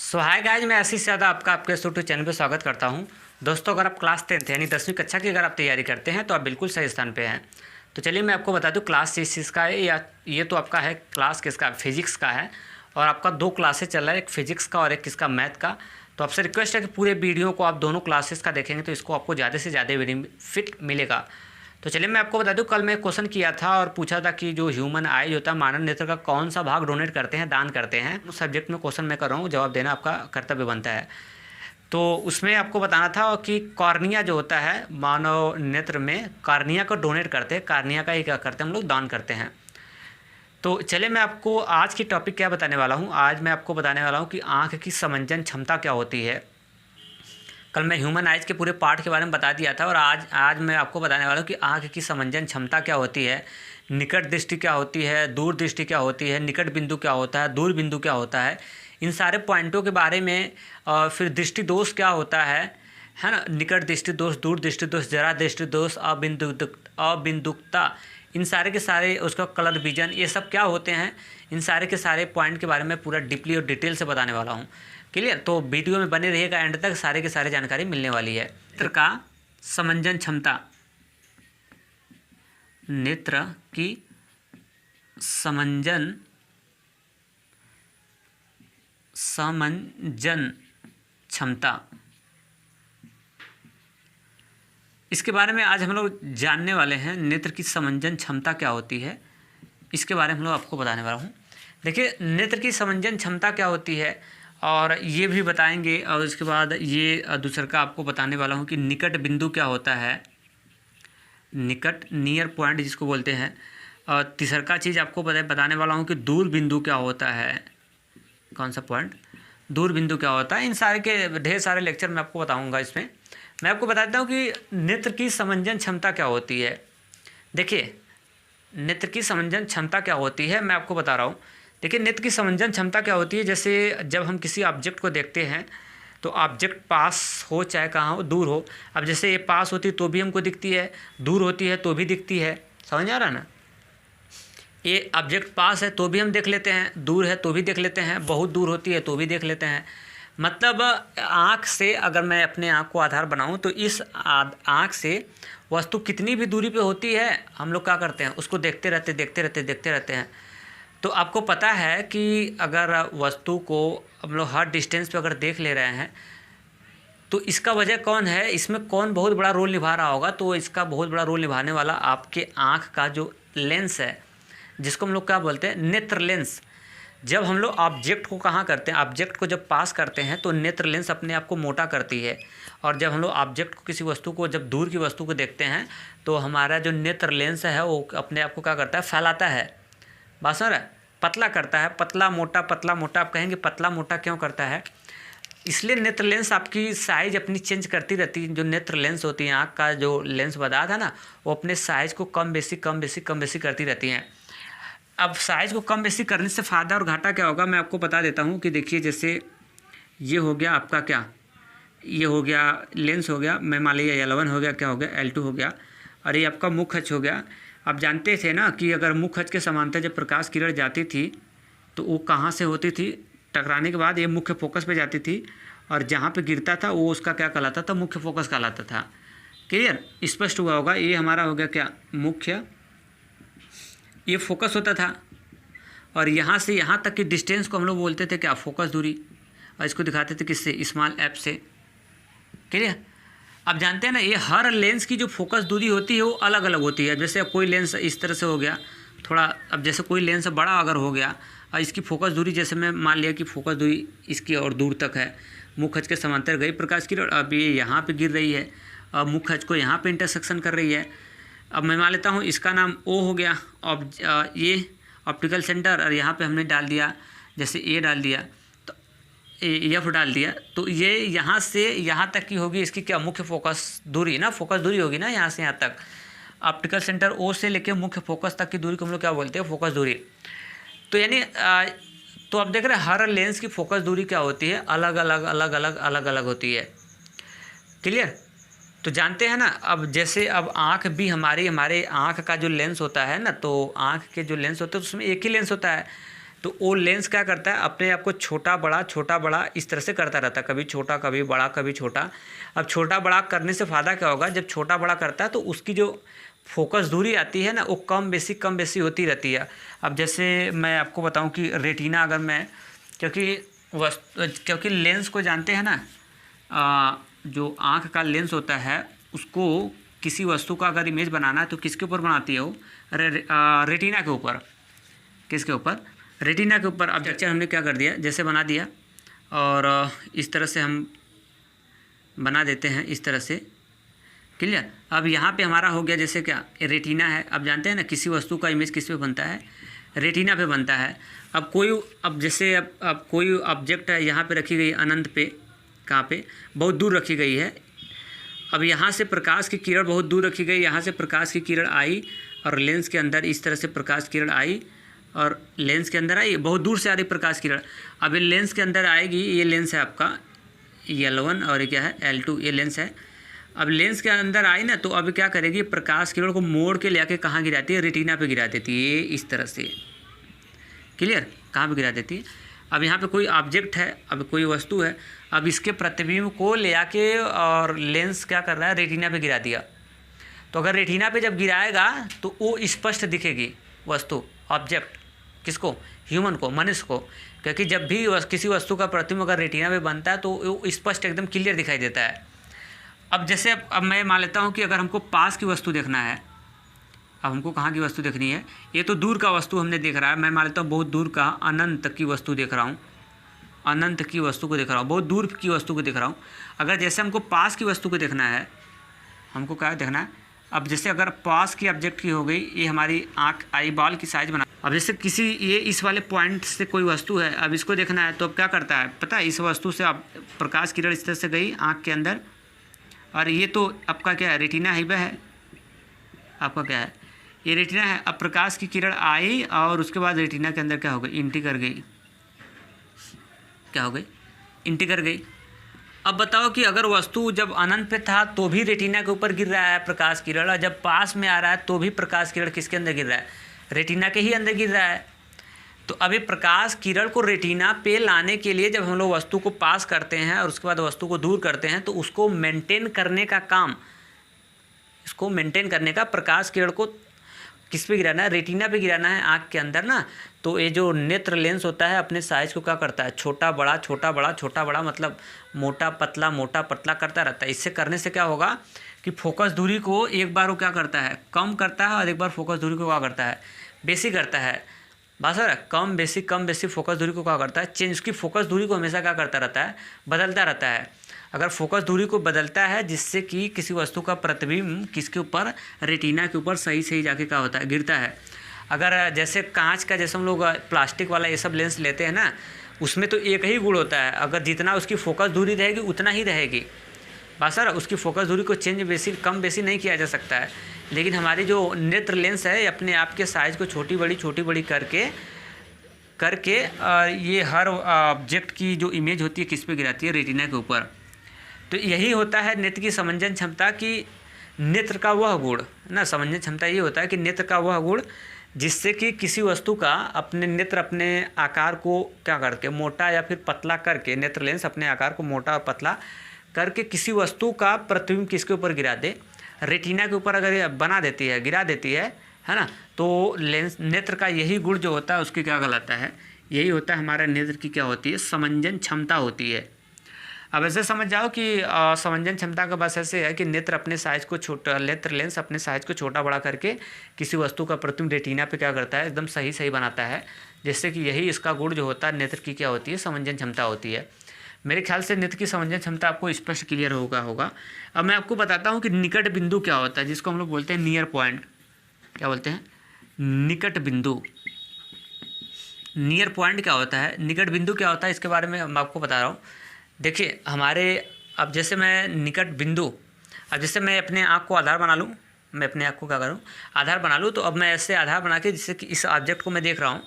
सो hi guys, मैं आशीष यादव आपका आपके यूट्यूब चैनल पे स्वागत करता हूं। दोस्तों, अगर आप क्लास 10th यानी 10वीं कक्षा की अगर आप तैयारी करते हैं तो आप बिल्कुल सही स्थान पे हैं। तो चलिए मैं आपको बता दूं क्लास किसका है। या ये तो आपका है क्लास किसका, फिजिक्स का है। और आपका 2 क्लासेस चल रहा है, एक फिजिक्स का और एक किसका, मैथ का। तो आपसे रिक्वेस्ट है कि पूरे वीडियो को आप दोनों क्लासेस का देखेंगे तो इसको आपको ज़्यादा से ज़्यादा बेनिफिट मिलेगा। तो चलिए मैं आपको बता दूं, कल मैं क्वेश्चन किया था और पूछा था कि जो ह्यूमन आइज होता है, मानव नेत्र का कौन सा भाग डोनेट करते हैं, दान करते हैं। उस सब्जेक्ट में क्वेश्चन मैं कर रहा हूँ, जवाब देना आपका कर्तव्य बनता है। तो उसमें आपको बताना था कि कॉर्निया जो होता है मानव नेत्र में, कॉर्निया को डोनेट करते हैं, कॉर्निया का ही क्या करते हैं हम लोग, दान करते हैं। तो चलिए मैं आपको आज की टॉपिक क्या बताने वाला हूँ। आज मैं आपको बताने वाला हूँ कि आँख की समंजन क्षमता क्या होती है। कल मैं ह्यूमन आइज के पूरे पार्ट के बारे में बता दिया था और आज मैं आपको बताने वाला हूँ कि आँख की समंजन क्षमता क्या होती है, निकट दृष्टि क्या होती है, दूर दृष्टि क्या होती है, निकट बिंदु क्या होता है, दूर बिंदु क्या होता है, इन सारे पॉइंटों के बारे में। और फिर दृष्टि दोष क्या होता है ना, निकट दृष्टि दोष, दूर दृष्टि दोष, जरा दृष्टि दोष, अबिंदुकता, इन सारे के सारे, उसका कलर विजन, ये सब क्या होते हैं, इन सारे के सारे पॉइंट के बारे में पूरा डीपली और डिटेल से बताने वाला हूँ। क्लियर? तो वीडियो में बने रहिएगा, एंड तक सारे के सारे जानकारी मिलने वाली है। नेत्र का समंजन क्षमता, नेत्र की समंजन क्षमता, इसके बारे में आज हम लोग जानने वाले हैं। नेत्र की समंजन क्षमता क्या होती है, इसके बारे में हम लोग आपको बताने वाला हूँ। देखिए, नेत्र की समंजन क्षमता क्या होती है और ये भी बताएंगे। और उसके बाद ये दूसरा का आपको बताने वाला हूँ कि निकट बिंदु क्या होता है, निकट, नियर पॉइंट जिसको बोलते हैं। और तीसरा का चीज़ आपको बताने वाला हूँ कि दूर बिंदु क्या होता है, कौन सा पॉइंट, दूर बिंदु क्या होता है। इन सारे के ढेर सारे लेक्चर मैं आपको बताऊँगा। इसमें मैं आपको बताता हूँ कि नेत्र की समंजन क्षमता क्या होती है। देखिए, नेत्र की समंजन क्षमता क्या होती है मैं आपको बता रहा हूँ। देखिए, नेत्र की समंजन क्षमता क्या होती है, जैसे जब हम किसी ऑब्जेक्ट को देखते हैं तो ऑब्जेक्ट पास हो चाहे कहाँ हो, दूर हो। अब जैसे ये पास होती है तो भी हमको दिखती है, दूर होती है तो भी दिखती है। समझ आ रहा है ना? ये ऑब्जेक्ट पास है तो भी हम देख लेते हैं, दूर है तो भी देख लेते हैं, बहुत दूर होती है तो भी देख लेते हैं। मतलब आँख से अगर मैं अपने आँख को आधार बनाऊँ तो इस आँख से वस्तु कितनी भी दूरी पे होती है, हम लोग क्या करते हैं, उसको देखते रहते हैं। तो आपको पता है कि अगर वस्तु को हम लोग हर डिस्टेंस पे अगर देख ले रहे हैं तो इसका वजह कौन है, इसमें कौन बहुत बड़ा रोल निभा रहा होगा। तो इसका बहुत बड़ा रोल निभाने वाला आपके आँख का जो लेंस है, जिसको हम लोग क्या बोलते हैं, नेत्र लेंस। जब हम लोग ऑब्जेक्ट को कहाँ करते हैं, ऑब्जेक्ट को जब पास करते हैं तो नेत्र लेंस अपने आप को मोटा करती है। और जब हम लोग ऑब्जेक्ट को, किसी वस्तु को, जब दूर की वस्तु को देखते हैं तो हमारा जो नेत्र लेंस है वो अपने आप को क्या करता है, फैलाता है। बात समझ रहा है? पतला करता है, पतला मोटा, पतला मोटा। आप कहेंगे पतला मोटा क्यों करता है, इसलिए नेत्र लेंस आपकी साइज अपनी चेंज करती रहती है। जो नेत्र लेंस होती है, आँख का जो लेंस बता था ना, वो अपने साइज़ को कम बेसी करती रहती हैं। अब साइज़ को कम बेसी करने से फ़ायदा और घाटा क्या होगा मैं आपको बता देता हूँ। कि देखिए, जैसे ये हो गया आपका क्या, ये हो गया लेंस हो गया, मैं मान लीजिए L1 हो गया, क्या हो गया L2 हो गया, और ये आपका मुख्य अक्ष हो गया। आप जानते थे ना कि अगर मुख्य अक्ष के समांतर जब प्रकाश किरण जाती थी तो वो कहाँ से होती थी, टकराने के बाद ये मुख्य फोकस पे जाती थी, और जहाँ पे गिरता था वो उसका क्या कहलाता था, मुख्य फोकस कहलाता था। क्लियर? स्पष्ट हुआ होगा। ये हमारा हो गया क्या, मुख्य, ये फोकस होता था। और यहाँ से यहाँ तक की डिस्टेंस को हम लोग बोलते थे क्या, फोकस दूरी। और इसको दिखाते थे किससे, स्मॉल f से। क्लियर? अब जानते हैं ना, ये हर लेंस की जो फोकस दूरी होती है वो अलग अलग होती है। जैसे कोई लेंस इस तरह से हो गया थोड़ा, अब जैसे कोई लेंस बड़ा अगर हो गया और इसकी फोकस दूरी, जैसे मैं मान लिया कि फोकस दूरी इसकी और दूर तक है, मुख्य अक्ष के समांतर गई प्रकाश की, अब ये यहाँ पे गिर रही है और मुख्य अक्ष को यहाँ पे इंटरसेक्शन कर रही है। अब मैं मान लेता हूँ इसका नाम O हो गया, अब ये ऑप्टिकल सेंटर, और यहाँ पे हमने डाल दिया, जैसे A डाल दिया तो F डाल दिया, तो ये यहाँ से यहाँ तक की होगी इसकी क्या, मुख्य फोकस दूरी ना, फोकस दूरी होगी ना, यहाँ से यहाँ तक। ऑप्टिकल सेंटर O से लेके मुख्य फोकस तक की दूरी को हम लोग क्या बोलते हैं, फोकस दूरी। तो यानी तो आप देख रहे हैं हर लेंस की फोकस दूरी क्या होती है, अलग अलग होती है। क्लियर? तो जानते हैं ना। अब जैसे अब आँख भी हमारे आँख का जो लेंस होता है ना, तो आँख के जो लेंस होते हैं उसमें एक ही लेंस होता है। तो वो लेंस क्या करता है, अपने आप को छोटा बड़ा इस तरह से करता रहता है, कभी छोटा कभी बड़ा कभी छोटा। अब छोटा बड़ा करने से फ़ायदा क्या होगा, जब छोटा बड़ा करता है तो उसकी जो फोकस दूरी आती है ना वो कम बेसी होती रहती है। अब जैसे मैं आपको बताऊं कि रेटिना अगर मैं, क्योंकि लेंस को जानते हैं ना, जो आँख का लेंस होता है उसको किसी वस्तु का अगर इमेज बनाना है तो किसके ऊपर बनाती है वो, रेटिना के ऊपर। किसके ऊपर, रेटिना के ऊपर। अब स्ट्रक्चर हमने क्या कर दिया, जैसे बना दिया और इस तरह से हम बना देते हैं, इस तरह से, क्लियर। अब यहाँ पे हमारा हो गया जैसे क्या, रेटिना है। अब जानते हैं ना किसी वस्तु का इमेज किस पे बनता है, रेटिना पे बनता है। अब जैसे अब कोई ऑब्जेक्ट है यहाँ पे रखी गई अनंत पे, कहाँ पे, बहुत दूर रखी गई है। अब यहाँ से प्रकाश की किरण बहुत दूर रखी गई, यहाँ से प्रकाश की किरण आई और लेंस के अंदर इस तरह से प्रकाश किरण आई और लेंस के अंदर आई, बहुत दूर से आ रही प्रकाश किरण। अब ये लेंस के अंदर आएगी, ये लेंस है आपका L1 और ये क्या है L2, ये लेंस है। अब लेंस के अंदर आई ना तो अब क्या करेगी, प्रकाश किरण को मोड़ के ले आके कहाँ गिराती है, रेटिना पे गिरा देती है, इस तरह से, क्लियर, कहाँ पे गिरा देती है। अब यहाँ पे कोई ऑब्जेक्ट है, अब कोई वस्तु है, अब इसके प्रतिबिंब को ले आके और लेंस क्या कर रहा है, रेटिना पे गिरा दिया। तो अगर रेटिना पे जब गिराएगा तो वो स्पष्ट दिखेगी वस्तु, ऑब्जेक्ट, किसको, ह्यूमन को, मनुष्य को। क्योंकि जब भी किसी वस्तु का प्रतिबिंब अगर रेटिना पे बनता है तो वो स्पष्ट एकदम क्लियर दिखाई देता है। अब जैसे अब मैं मान लेता हूँ कि अगर हमको पास की वस्तु देखना है, अब हमको कहाँ की वस्तु देखनी है, ये तो दूर का वस्तु हमने देख रहा है, मैं मान लेता हूँ बहुत दूर का अनंत की वस्तु देख रहा हूँ, अनंत की वस्तु को देख रहा हूँ, बहुत दूर की वस्तु को देख रहा हूँ। अगर जैसे हमको पास की वस्तु को देखना है, हमको क्या देखना है, अब जैसे अगर पास की ऑब्जेक्ट की हो गई, ये हमारी आँख आई बॉल की साइज बना। अब जैसे किसी ये इस वाले पॉइंट से कोई वस्तु है, अब इसको देखना है तो अब क्या करता है पता है, इस वस्तु से अब प्रकाश किरण इस तरह से गई आँख के अंदर, और ये तो आपका क्या है, रेटिना है, वह है आपका क्या है, ये रेटिना है। अब प्रकाश की किरण आई और उसके बाद रेटिना के अंदर क्या हो गई, इंटी कर गई, क्या हो गई, इंटी कर गई। अब बताओ कि अगर वस्तु जब अनंत पे था तो भी रेटिना के ऊपर गिर रहा है प्रकाश किरण, और जब पास में आ रहा है तो भी प्रकाश किरण किसके अंदर गिर रहा है, रेटिना के ही अंदर गिर रहा है। तो अभी प्रकाश किरण को रेटिना पे लाने के लिए जब हम लोग वस्तु को पास करते हैं और उसके बाद वस्तु को दूर करते हैं तो उसको मेंटेन करने का काम, इसको मेंटेन करने का, प्रकाश किरण को किस पे गिराना है, रेटिना पे गिराना है आँख के अंदर ना। तो ये जो नेत्र लेंस होता है अपने साइज को क्या करता है, छोटा बड़ा छोटा बड़ा छोटा बड़ा, मतलब मोटा पतला करता रहता है। इससे करने से क्या होगा कि फोकस दूरी को एक बार वो क्या करता है, कम करता है, और एक बार फोकस दूरी को क्या करता है, बेसी करता है। बस सर, कम बेसी फोकस दूरी को क्या करता है, चेंज। उसकी फोकस दूरी को हमेशा क्या करता रहता है, बदलता रहता है। अगर फोकस दूरी को बदलता है जिससे कि किसी वस्तु का प्रतिबिंब किसके ऊपर, रेटिना के ऊपर सही जाके क्या होता है, गिरता है। अगर जैसे कांच का, जैसे हम लोग प्लास्टिक वाला ये सब लेंस लेते हैं ना, उसमें तो एक ही गुण होता है, अगर जितना उसकी फोकस दूरी रहेगी उतना ही रहेगी। बस सर, उसकी फोकस दूरी को चेंज कम बेसी नहीं किया जा सकता है। लेकिन हमारी जो नेत्र लेंस है अपने आप के साइज़ को छोटी बड़ी करके ये हर ऑब्जेक्ट की जो इमेज होती है किस पे गिराती है, रेटिना के ऊपर। तो यही होता है नेत्र की समंजन क्षमता की, नेत्र का वह गुण ना, समंजन क्षमता ये होता है कि नेत्र का वह गुण जिससे कि किसी वस्तु का अपने नेत्र अपने आकार को क्या करके मोटा या फिर पतला करके, नेत्र लेंस अपने आकार को मोटा और पतला करके किसी वस्तु का प्रतिबिंब किसके ऊपर गिरा दे, रेटिना के ऊपर अगर बना देती है, गिरा देती है ना, तो लेंस नेत्र का यही गुण जो होता है उसकी क्या कहलाता है, यही होता है हमारा नेत्र की क्या होती है, समंजन क्षमता होती है। अब ऐसे समझ जाओ कि समंजन क्षमता का बस ऐसे है कि नेत्र अपने साइज को छोटा, नेत्र लेंस अपने साइज को छोटा बड़ा करके किसी वस्तु का प्रतिबिंब रेटिना पे क्या करता है, एकदम सही बनाता है। जिससे कि यही इसका गुण जो होता है नेत्र की क्या होती है, समंजन क्षमता होती है। मेरे ख्याल से नेत्र की समंजन क्षमता आपको स्पष्ट क्लियर होगा। अब मैं आपको बताता हूँ कि निकट बिंदु क्या होता है, जिसको हम लोग बोलते हैं नियर पॉइंट। क्या बोलते हैं, निकट बिंदु। नियर पॉइंट क्या होता है, निकट बिंदु क्या होता है, इसके बारे में मैं आपको बता रहा हूँ। देखिए हमारे, अब जैसे मैं निकट बिंदु, अब जैसे मैं अपने आँख को आधार बना लूँ, मैं अपने आँख को क्या करूँ, आधार बना लूँ। तो अब मैं ऐसे आधार बना के, जिससे कि इस ऑब्जेक्ट को मैं देख रहा हूँ,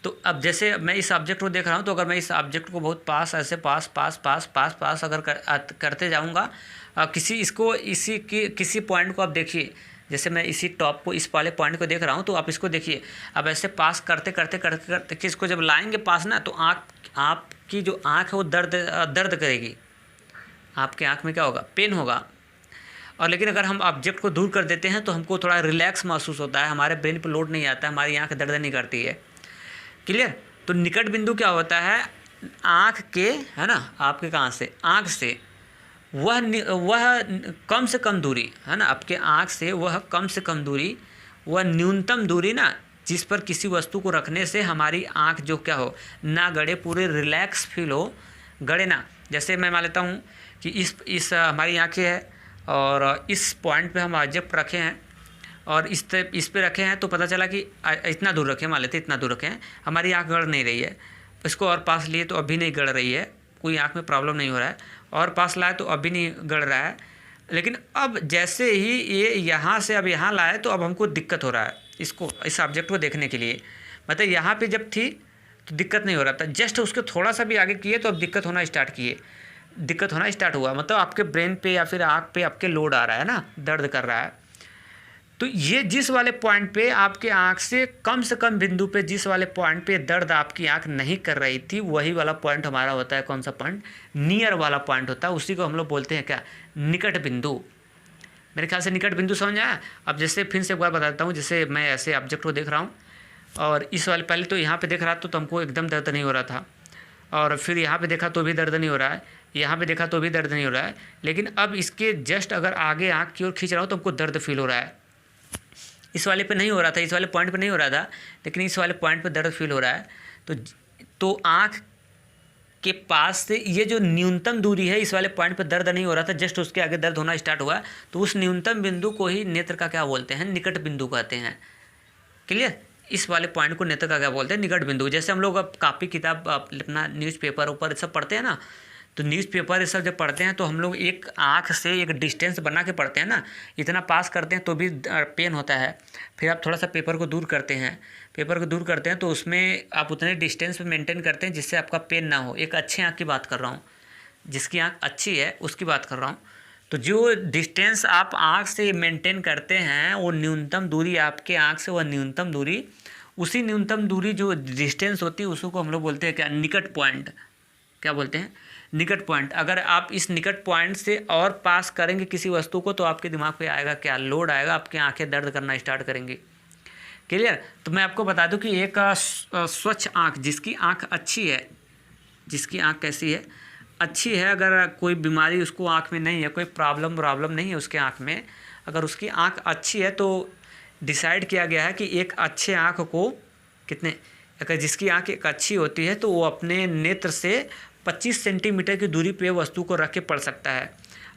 तो अब जैसे मैं इस ऑब्जेक्ट को देख रहा हूँ, तो अगर मैं इस ऑब्जेक्ट को बहुत पास ऐसे पास अगर करते जाऊँगा, किसी पॉइंट को आप देखिए, जैसे मैं इसी टॉप को, इस वाले पॉइंट को देख रहा हूँ, तो आप इसको देखिए। अब ऐसे पास करते करते करते करते कि इसको जब लाएंगे पास ना, तो आपकी जो आँख है वो दर्द करेगी, आपके आँख में क्या होगा, पेन होगा। और लेकिन अगर हम ऑब्जेक्ट को दूर कर देते हैं तो हमको थोड़ा रिलैक्स महसूस होता है, हमारे ब्रेन पर लोड नहीं आता है, हमारी आँख दर्द नहीं करती है। क्लियर। तो निकट बिंदु क्या होता है, आँख के, है ना, आपके कहाँ से, आँख से वह कम से कम दूरी, है ना, आपके आँख से वह कम से कम दूरी, वह न्यूनतम दूरी ना, जिस पर किसी वस्तु को रखने से हमारी आँख जो क्या हो, ना गड़े, पूरे रिलैक्स फील हो, गड़े ना। जैसे मैं मान लेता हूँ कि इस हमारी आँखें है और इस पॉइंट पे हम ऑब्जेक्ट रखे हैं और इस पे रखे हैं, तो पता चला कि इतना दूर रखें, मान लेते इतना दूर रखें, हमारी आँख गड़ नहीं रही है। इसको और पास लिए तो अभी नहीं गड़ रही है, कोई आँख में प्रॉब्लम नहीं हो रहा है, और पास लाए तो अभी नहीं गड़ रहा है। लेकिन अब जैसे ही ये यहाँ से अब यहाँ लाए तो अब हमको दिक्कत हो रहा है, इसको, इस ऑब्जेक्ट को देखने के लिए। मतलब यहाँ पे जब थी तो दिक्कत नहीं हो रहा था, जस्ट उसको थोड़ा सा भी आगे किए तो अब दिक्कत होना स्टार्ट हुआ। मतलब आपके ब्रेन पे या फिर आँख पे आपके लोड आ रहा है ना, दर्द कर रहा है। तो ये जिस वाले पॉइंट पे आपके आँख से कम बिंदु पे, जिस वाले पॉइंट पे दर्द आपकी आँख नहीं कर रही थी, वही वाला पॉइंट हमारा होता है कौन सा पॉइंट, नियर वाला पॉइंट होता है। उसी को हम लोग बोलते हैं क्या, निकट बिंदु। मेरे ख्याल से निकट बिंदु समझ आया। अब जैसे फिर से एक बार बताता हूँ, जैसे मैं ऐसे ऑब्जेक्ट को देख रहा हूँ और इस वाले, पहले तो यहाँ पर देख रहा था तो हमको एकदम दर्द नहीं हो रहा था, और फिर यहाँ पे देखा तो भी दर्द नहीं हो रहा है, यहाँ पे देखा तो भी दर्द नहीं हो रहा है। लेकिन अब इसके जस्ट अगर आगे आँख की ओर खींच रहा हूँ तो हमको दर्द फील हो रहा है। इस वाले पे नहीं हो रहा था, इस वाले पॉइंट पे नहीं हो रहा था, लेकिन इस वाले पॉइंट पे दर्द फील हो रहा है। तो आँख के पास से ये जो न्यूनतम दूरी है, इस वाले पॉइंट पे दर्द नहीं हो रहा था, जस्ट उसके आगे दर्द होना स्टार्ट हुआ, तो उस न्यूनतम बिंदु को ही नेत्र का क्या बोलते हैं, निकट बिंदु कहते हैं। क्लियर। इस वाले पॉइंट को नेत्र का क्या बोलते हैं, निकट बिंदु। जैसे हम लोग अब कापी किताब अपना न्यूज़पेपर ऊपर सब पढ़ते हैं ना, तो न्यूज़पेपर ये सब जब पढ़ते हैं तो हम लोग एक आँख से एक डिस्टेंस बना के पढ़ते हैं ना, इतना पास करते हैं तो भी पेन होता है। फिर आप थोड़ा सा पेपर को दूर करते हैं तो उसमें आप उतने डिस्टेंस पे मेंटेन करते हैं जिससे आपका पेन ना हो। एक अच्छे आँख की बात कर रहा हूँ, जिसकी आँख अच्छी है उसकी बात कर रहा हूँ। तो जो डिस्टेंस आप आँख से मेंटेन करते हैं, वो न्यूनतम दूरी आपके आँख से, वह न्यूनतम दूरी, उसी न्यूनतम दूरी जो डिस्टेंस होती है उसको हम लोग बोलते हैं क्या, निकट पॉइंट। क्या बोलते हैं, निकट पॉइंट। अगर आप इस निकट पॉइंट से और पास करेंगे किसी वस्तु को तो आपके दिमाग पे आएगा क्या, लोड आएगा, आपकी आंखें दर्द करना स्टार्ट करेंगी। क्लियर। तो मैं आपको बता दूं कि एक स्वच्छ आंख, जिसकी आंख अच्छी है, जिसकी आंख कैसी है, अच्छी है, अगर कोई बीमारी उसको आंख में नहीं है, कोई प्रॉब्लम नहीं है उसके आंख में, अगर उसकी आंख अच्छी है तो डिसाइड किया गया है कि एक अच्छे आंख को कितने, अगर जिसकी आंख एक अच्छी होती है तो वो अपने नेत्र से 25 सेंटीमीटर की दूरी पे वस्तु को रख के पढ़ सकता है।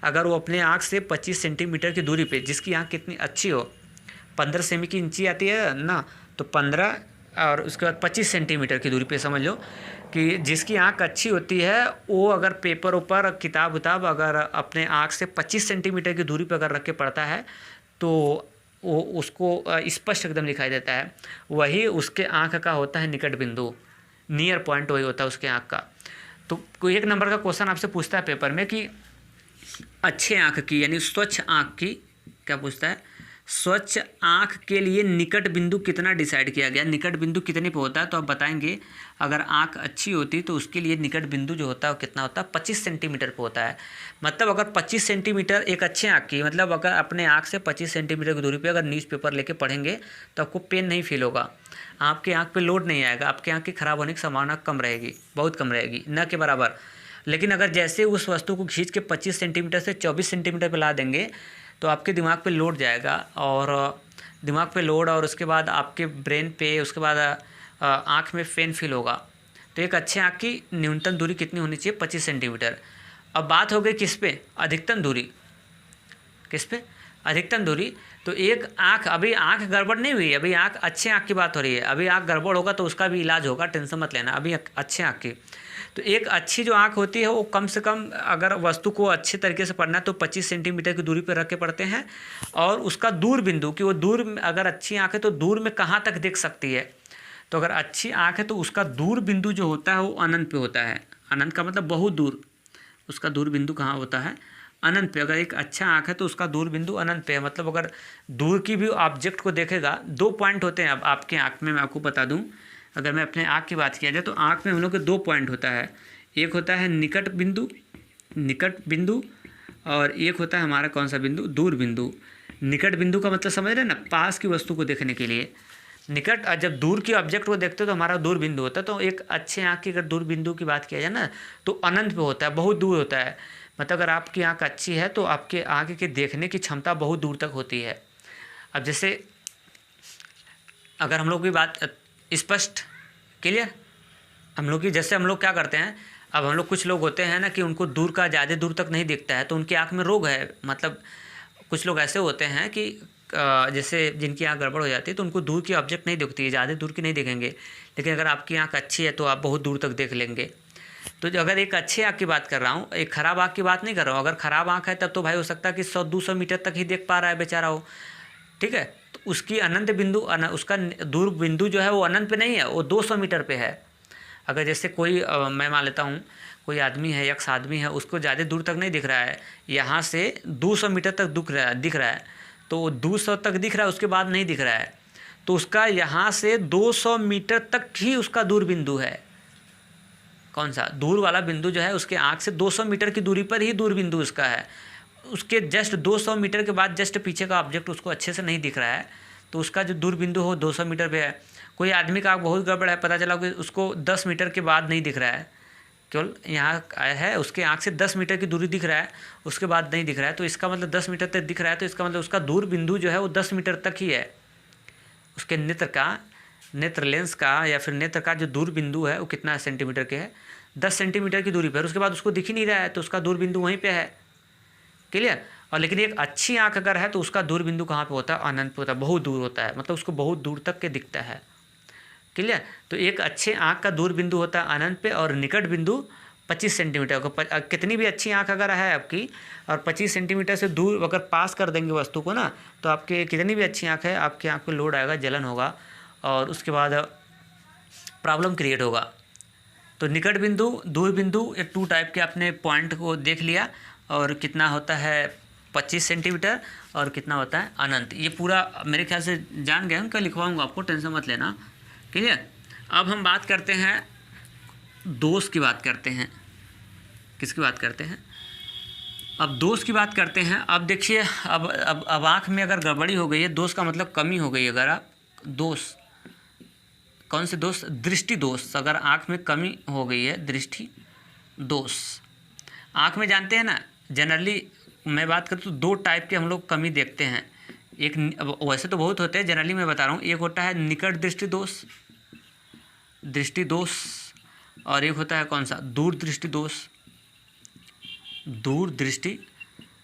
अगर वो अपने आँख से 25 सेंटीमीटर की दूरी पे, जिसकी आँख कितनी अच्छी हो, 15 सेमी की इंची आती है ना, तो 15 और उसके बाद 25 सेंटीमीटर की दूरी पे समझ लो कि जिसकी आँख अच्छी होती है वो अगर पेपर ऊपर किताब अगर अपने आँख से 25 सेंटीमीटर की दूरी पर अगर रख के पढ़ता है तो वो उसको स्पष्ट एकदम दिखाई देता है। वही उसके आँख का होता है निकट बिंदु, नियर पॉइंट वही होता है उसके आँख का। तो कोई एक नंबर का क्वेश्चन आपसे पूछता है पेपर में कि अच्छे आँख की यानी स्वच्छ आँख की, क्या पूछता है, स्वच्छ आँख के लिए निकट बिंदु कितना डिसाइड किया गया, निकट बिंदु कितने पे होता है, तो आप बताएंगे अगर आँख अच्छी होती तो उसके लिए निकट बिंदु जो होता है वो कितना होता है, 25 सेंटीमीटर पे होता है। मतलब अगर 25 सेंटीमीटर एक अच्छे आँख की, मतलब अगर अपने आँख से 25 सेंटीमीटर की दूरी पे अगर न्यूज़पेपर लेके पढ़ेंगे तो आपको पेन नहीं फील होगा, आपके आँख पे लोड नहीं आएगा, आपके आँख की ख़राब होने की संभावना कम रहेगी, बहुत कम रहेगी, न के बराबर। लेकिन अगर जैसे उस वस्तु को खींच के 25 सेंटीमीटर से 24 सेंटीमीटर पे ला देंगे तो आपके दिमाग पे लोड जाएगा, और दिमाग पे लोड, और उसके बाद आपके ब्रेन पे, उसके बाद आँख में पेन फील होगा। तो एक अच्छे आँख की न्यूनतम दूरी कितनी होनी चाहिए, 25 सेंटीमीटर। अब बात हो गई किस पे, अधिकतम दूरी, किस पे, अधिकतम दूरी। तो एक आँख, अभी आँख गड़बड़ नहीं हुई, अभी आँख अच्छे आँख की बात हो रही है, अभी आँख गड़बड़ होगा तो उसका भी इलाज होगा, टेंशन मत लेना, अभी अच्छे आँख की। तो एक अच्छी जो आँख होती है वो कम से कम अगर वस्तु को अच्छे तरीके से पढ़ना है तो 25 सेंटीमीटर की दूरी पर रख के पढ़ते हैं, और उसका दूर बिंदु कि वो दूर, अगर अच्छी आँख है तो दूर में कहाँ तक देख सकती है, तो अगर अच्छी आँख है तो उसका दूर बिंदु जो होता है वो अनंत पे होता है। अनंत का मतलब बहुत दूर, उसका दूर बिंदु कहाँ होता है, अनंत पे, अगर एक अच्छा आँख है तो उसका दूर बिंदु अनंत पे है। मतलब अगर दूर की भी ऑब्जेक्ट को देखेगा, 2 पॉइंट होते हैं अब आपके आँख में, मैं आपको बता दूं। अगर मैं अपने आँख की बात किया जाए तो आँख में हम लोग के 2 पॉइंट होता है। एक होता है निकट बिंदु और एक होता है हमारा कौन सा बिंदु, दूर बिंदु। निकट बिंदु का मतलब समझ रहे हैं ना, पास की वस्तु को देखने के लिए निकट, और जब दूर की ऑब्जेक्ट को देखते हो तो हमारा दूर बिंदु होता है। तो एक अच्छे आँख की अगर दूर बिंदु की बात किया जाए ना तो अनंत पे होता है, बहुत दूर होता है। मतलब अगर आपकी आँख अच्छी है तो आपके आँख के देखने की क्षमता बहुत दूर तक होती है। अब जैसे अगर हम लोग की बात स्पष्ट क्लियर, हम लोग की जैसे हम लोग क्या करते हैं, अब हम लोग कुछ लोग होते हैं ना कि उनको दूर का ज़्यादा दूर तक नहीं दिखता है तो उनकी आँख में रोग है। मतलब कुछ लोग ऐसे होते हैं कि जैसे जिनकी आँख गड़बड़ हो जाती है तो उनको दूर की ऑब्जेक्ट नहीं दिखती है, ज़्यादा दूर की नहीं देखेंगे। लेकिन अगर आपकी आँख अच्छी है तो आप बहुत दूर तक देख लेंगे। तो जो अगर एक अच्छी आँख की बात कर रहा हूँ, एक ख़राब आँख की बात नहीं कर रहा हूँ। अगर ख़राब आँख है तब तो भाई हो सकता है कि 100-200 मीटर तक ही देख पा रहा है बेचारा हो, ठीक है। तो उसकी अनंत बिंदु उसका दूर बिंदु जो है वो अनंत पे नहीं है, वो 200 मीटर पे है। अगर जैसे कोई मैं मान लेता हूँ कोई आदमी है, यक्ष आदमी है, उसको ज़्यादा दूर तक नहीं दिख रहा है, यहाँ से 200 मीटर तक दिख रहा है, तो 200 तक दिख रहा है, उसके बाद नहीं दिख रहा है। तो उसका यहाँ से 200 मीटर तक ही उसका दूर बिंदु है। कौन सा दूर वाला बिंदु जो है उसके आँख से 200 मीटर की दूरी पर ही दूर बिंदु उसका है। उसके जस्ट 200 मीटर के बाद जस्ट पीछे का ऑब्जेक्ट उसको अच्छे से नहीं दिख रहा है, तो उसका जो दूर बिंदु हो 200 मीटर पे है। कोई आदमी का आँख बहुत गड़बड़ है, पता चला कि उसको 10 मीटर के बाद नहीं दिख रहा है, केवल यहाँ है उसके आँख से 10 मीटर की दूरी दिख रहा है, उसके बाद नहीं दिख रहा है। तो इसका मतलब 10 मीटर तक दिख रहा है, तो इसका मतलब उसका दूर बिंदु जो है वो 10 मीटर तक ही है। उसके नेत्र लेंस का या फिर नेत्र का जो दूर बिंदु है वो कितना सेंटीमीटर के है, 10 सेंटीमीटर की दूरी पर। उसके बाद उसको दिख ही नहीं रहा है, तो उसका दूर बिंदु वहीं पे है, क्लियर। और लेकिन एक अच्छी आँख अगर है तो उसका दूर बिंदु कहाँ पे होता है, अनंत पे होता है, बहुत दूर होता है, मतलब उसको बहुत दूर तक के दिखता है, क्लियर। तो एक अच्छे आँख का दूर बिंदु होता है अनंत पे और निकट बिंदु 25 सेंटीमीटर को। कितनी भी अच्छी आँख अगर है आपकी और 25 सेंटीमीटर से दूर अगर पास कर देंगे वस्तु को ना, तो आपके कितनी भी अच्छी आँख है, आपकी आँख पे लोड आएगा, जलन होगा और उसके बाद प्रॉब्लम क्रिएट होगा। तो निकट बिंदु, दूर बिंदु, एक 2 टाइप के अपने पॉइंट को देख लिया। और कितना होता है 25 सेंटीमीटर और कितना होता है अनंत, ये पूरा मेरे ख्याल से जान गए। उनका लिखवाऊँगा आपको, टेंशन मत लेना, क्लियर। अब हम बात करते हैं दोष की बात करते हैं। किसकी बात करते हैं, अब दोष की बात करते हैं। अब देखिए अब आँख में अगर गड़बड़ी हो गई है, दोष का मतलब कमी हो गई है। अगर आप दोष, कौन से दोष, दृष्टि दोष, अगर आँख में कमी हो गई है, दृष्टि दोष। आँख में जानते हैं ना, जनरली मैं बात करूँ तो 2 टाइप के हम लोग कमी देखते हैं। एक वैसे तो बहुत होते हैं, जनरली मैं बता रहा हूँ। एक होता है निकट दृष्टि दोष, और एक होता है कौन सा, दूर दृष्टि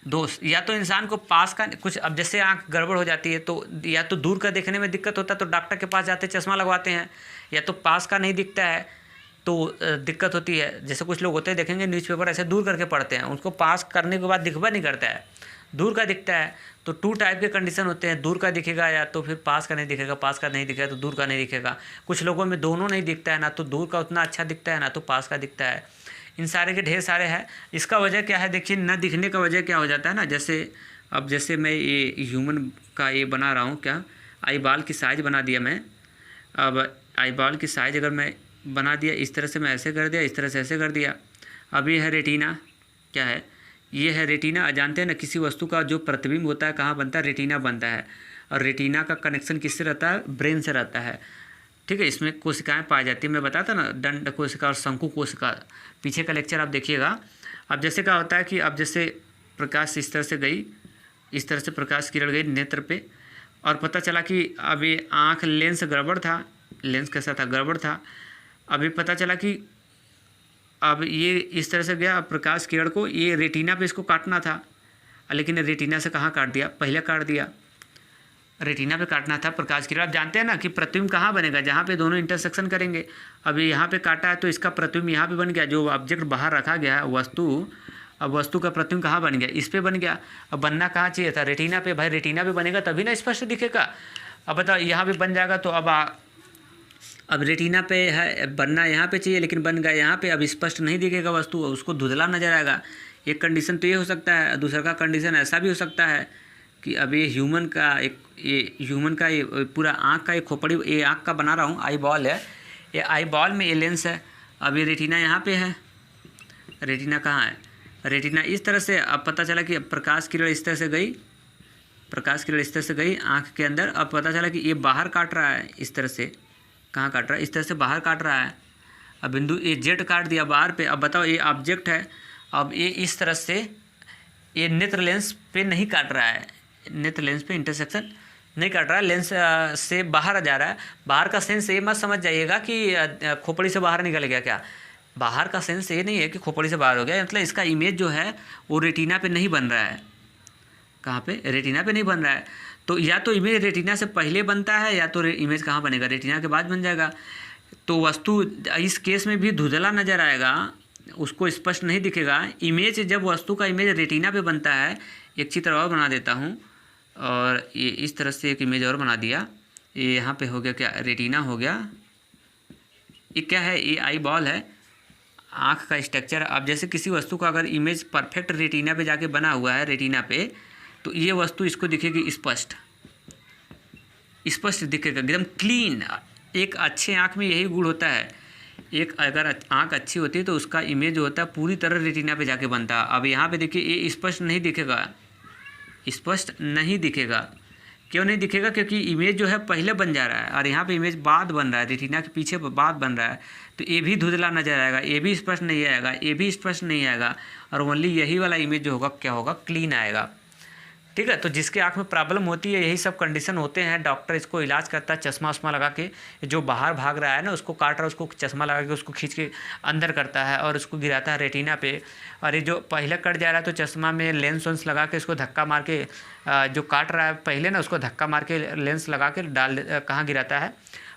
दोष। या तो इंसान को पास का कुछ, अब जैसे आँख गड़बड़ हो जाती है तो या तो दूर का देखने में दिक्कत होता है तो डॉक्टर के पास जाते, चश्मा लगवाते हैं, या तो पास का नहीं दिखता है तो दिक्कत होती है। जैसे कुछ लोग होते हैं, देखेंगे न्यूज़पेपर ऐसे दूर करके पढ़ते हैं, उनको पास करने के बाद दिखवा नहीं करता है, दूर का दिखता है। तो 2 टाइप के कंडीशन होते हैं, दूर का दिखेगा या तो फिर पास का नहीं दिखेगा, पास का नहीं दिखेगा तो दूर का नहीं दिखेगा। कुछ लोगों में दोनों नहीं दिखता है, ना तो दूर का उतना अच्छा दिखता है ना तो पास का दिखता है। इन सारे के ढेर सारे हैं। इसका वजह क्या है, देखिए न दिखने का वजह क्या हो जाता है ना, जैसे मैं ये ह्यूमन का ये बना रहा हूँ, क्या आई बॉल की साइज़ बना दिया मैं। अब आई बॉल की साइज़ अगर मैं बना दिया, इस तरह से मैं ऐसे कर दिया, इस तरह से ऐसे कर दिया। अब ये है रेटिना, क्या है, ये है रेटिना। जानते हैं ना, किसी वस्तु का जो प्रतिबिंब होता है कहाँ बनता है, रेटिना बनता है। और रेटिना का कनेक्शन किससे रहता है, ब्रेन से रहता है, ठीक है। इसमें कोशिकाएं पाई जाती है, मैं बताता ना, दंड कोशिका और शंकु कोशिका, पीछे का लेक्चर आप देखिएगा। अब जैसे क्या होता है कि अब जैसे प्रकाश इस तरह से गई, इस तरह से प्रकाश किरण गई नेत्र पे, और पता चला कि अब ये आँख लेंस गड़बड़ था, लेंस कैसा था, गड़बड़ था। अभी पता चला कि अब ये इस तरह से गया, प्रकाश किरण को ये रेटिना पे इसको काटना था, लेकिन रेटिना से कहाँ काट दिया, पहले काट दिया, रेटिना पे काटना था प्रकाश किरण। आप जानते हैं ना कि प्रतिबिंब कहाँ बनेगा, जहाँ पे दोनों इंटरसेक्शन करेंगे। अब यहाँ पे काटा है तो इसका प्रतिबिंब यहाँ पे बन गया, जो ऑब्जेक्ट बाहर रखा गया है वस्तु, अब वस्तु का प्रतिबिंब कहाँ बन गया, इस पे बन गया। अब बनना कहाँ चाहिए था, रेटिना पे। भाई रेटिना पे बनेगा तभी ना स्पष्ट दिखेगा। अब बताओ यहाँ पे बन जाएगा तो अब रेटिना पे है, बनना यहाँ पे चाहिए लेकिन बन गया यहाँ पे, अब स्पष्ट नहीं दिखेगा वस्तु, उसको धुंधला नजर आएगा। एक कंडीशन तो ये हो सकता है, दूसरा का कंडीशन ऐसा भी हो सकता है कि अब ये ह्यूमन का ये पूरा आँख का, ये खोपड़ी, ये आँख का बना रहा हूँ, आई बॉल है, ये आई बॉल में ये लेंस है। अब ये रेटिना यहाँ पे है, रेटिना कहाँ है, रेटिना इस तरह से। अब पता चला कि प्रकाश किरण इस तरह से गई, प्रकाश किरण इस तरह से गई आँख के अंदर। अब पता चला कि ये बाहर काट रहा है इस तरह से, कहाँ काट रहा है, इस तरह से बाहर काट रहा है। अब बिंदु ए जेड काट दिया बाहर पे। अब बताओ ये ऑब्जेक्ट है, अब ये इस तरह से ये नेत्र लेंस पे नहीं काट रहा है, नेत्र लेंस पे इंटरसेक्शन नहीं काट रहा है, लेंस से बाहर जा रहा है। बाहर का सेंस ये मत समझ जाइएगा कि खोपड़ी से बाहर निकल गया, क्या बाहर का सेंस ये नहीं है कि खोपड़ी से बाहर हो गया, मतलब इसका इमेज जो है वो रेटिना पे नहीं बन रहा है। कहाँ पे, रेटिना पे नहीं बन रहा है। तो या तो इमेज रेटिना से पहले बनता है, या तो इमेज कहाँ बनेगा, रेटिना के बाद बन जाएगा। तो वस्तु इस केस में भी धुंधला नज़र आएगा, उसको स्पष्ट नहीं दिखेगा। इमेज जब वस्तु का इमेज रेटिना पे बनता है, एक चित्र और बना देता हूँ, और ये इस तरह से एक इमेज और बना दिया। ये यहाँ पे हो गया क्या, रेटिना हो गया। ये क्या है, ये आई बॉल है, आँख का स्ट्रक्चर। अब जैसे किसी वस्तु का अगर इमेज परफेक्ट रेटिना पे जाके बना हुआ है, रेटिना पे, तो ये वस्तु इसको दिखेगी स्पष्ट, स्पष्ट दिखेगा, एकदम क्लीन। एक अच्छे आँख में यही गुण होता है, एक अगर आँख अच्छी होती है तो उसका इमेज जो होता है पूरी तरह रेटिना पे जाके बनता है। अब यहाँ पे देखिए ये स्पष्ट नहीं दिखेगा, स्पष्ट नहीं दिखेगा। क्यों नहीं दिखेगा, क्योंकि इमेज जो है पहले बन जा रहा है, और यहाँ पे इमेज बाद बन रहा है, रेटिना के पीछे बाद बन रहा है। तो ये भी धुंधला नजर आएगा, ये भी स्पष्ट नहीं आएगा, ये भी स्पष्ट नहीं आएगा, और ओनली यही वाला इमेज जो होगा क्या होगा, क्लीन आएगा। ठीक है। तो जिसके आँख में प्रॉब्लम होती है, यही सब कंडीशन होते हैं, डॉक्टर इसको इलाज करता है चश्मा वश्मा लगा के। जो बाहर भाग रहा है ना, उसको काट रहा है, उसको चश्मा लगा के उसको खींच के अंदर करता है और उसको गिराता है रेटिना पे। और ये जो पहले कट जा रहा है तो चश्मा में लेंस वेंस लगा के इसको धक्का मार के, जो काट रहा है पहले ना, उसको धक्का मार के लेंस लगा के कहाँ गिराता है,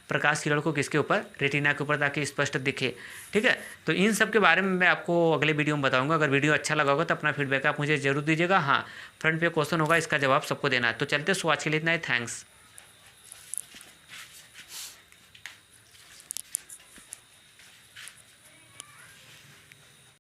प्रकाश किरण को, किसके ऊपर, रेटिना के ऊपर, ताकि स्पष्ट दिखे। ठीक है। तो इन सब के बारे में मैं आपको अगले वीडियो में बताऊंगा। अगर वीडियो अच्छा लगा होगा तो अपना फीडबैक आप मुझे जरूर दीजिएगा। हाँ, फ्रंट पे क्वेश्चन होगा, इसका जवाब सबको देना है। तो चलते, सो आज के लिए इतना ही, थैंक्स।